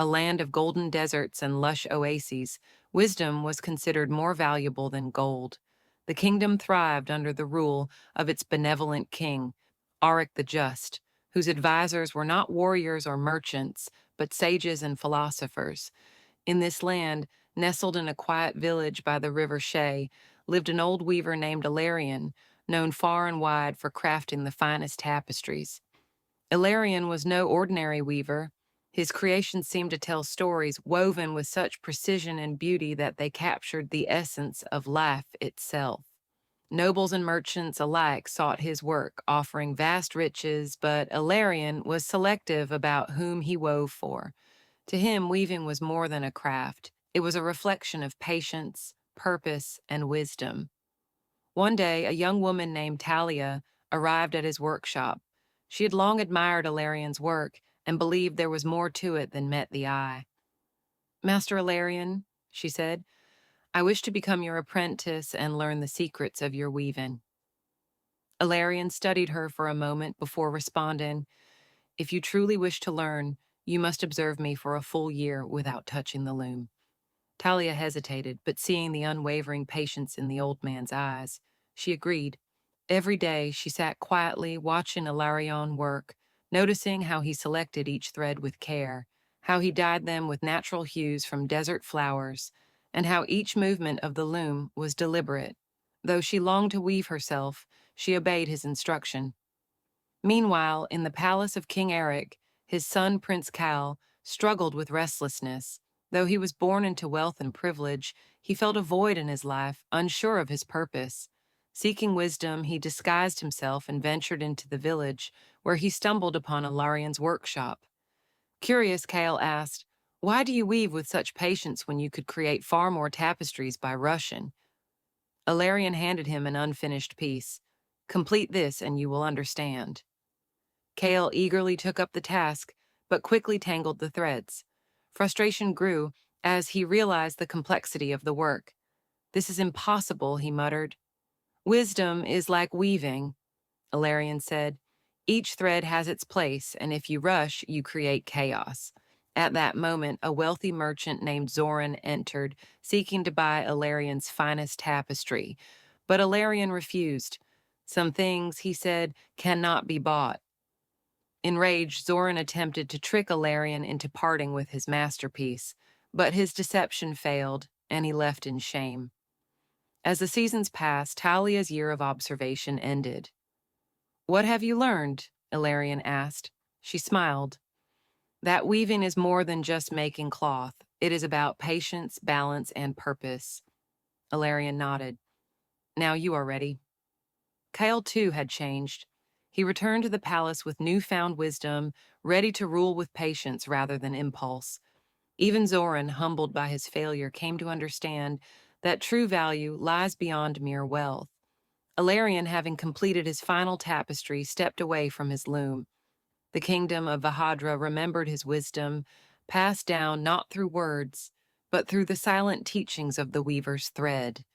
a land of golden deserts and lush oases, wisdom was considered more valuable than gold. The kingdom thrived under the rule of its benevolent king, Auric the Just, whose advisors were not warriors or merchants, but sages and philosophers. In this land, nestled in a quiet village by the river Shay, lived an old weaver named Elarion, known far and wide for crafting the finest tapestries. Elarion was no ordinary weaver. His creations seemed to tell stories woven with such precision and beauty that they captured the essence of life itself. Nobles and merchants alike sought his work, offering vast riches, but Elarion was selective about whom he wove for. To him, weaving was more than a craft. It was a reflection of patience, purpose, and wisdom. One day, a young woman named Tahlia arrived at his workshop. She had long admired Elarion's work and believed there was more to it than met the eye. "Master Elarion," she said, "I wish to become your apprentice and learn the secrets of your weaving." Elarion studied her for a moment before responding, "If you truly wish to learn, you must observe me for a full year without touching the loom." Talia hesitated, but seeing the unwavering patience in the old man's eyes, she agreed. Every day she sat quietly watching Elarion work, noticing how he selected each thread with care, how he dyed them with natural hues from desert flowers, and how each movement of the loom was deliberate. Though she longed to weave herself, she obeyed his instruction. Meanwhile, in the palace of King Eric, his son Prince Kael struggled with restlessness. Though he was born into wealth and privilege, he felt a void in his life, unsure of his purpose. Seeking wisdom, he disguised himself and ventured into the village, where he stumbled upon Alarion's workshop. Curious, Kael asked, "Why do you weave with such patience when you could create far more tapestries by rushing?" Elarion handed him an unfinished piece. "Complete this and you will understand." Kael eagerly took up the task, but quickly tangled the threads. Frustration grew as he realized the complexity of the work. "This is impossible," he muttered. "Wisdom is like weaving," Elarion said. "Each thread has its place, and if you rush, you create chaos." At that moment, a wealthy merchant named Zoran entered, seeking to buy Elarion's finest tapestry. But Elarion refused. "Some things," he said, "cannot be bought." Enraged, Zoran attempted to trick Elarion into parting with his masterpiece, but his deception failed, and he left in shame. As the seasons passed, Talia's year of observation ended. "What have you learned?" Elarion asked. She smiled. "That weaving is more than just making cloth. It is about patience, balance, and purpose." Elarion nodded. "Now you are ready." Kael, too, had changed. He returned to the palace with newfound wisdom, ready to rule with patience rather than impulse. Even Zoran, humbled by his failure, came to understand that true value lies beyond mere wealth. Elarion, having completed his final tapestry, stepped away from his loom. The kingdom of Vahadrah remembered his wisdom, passed down not through words, but through the silent teachings of the weaver's thread.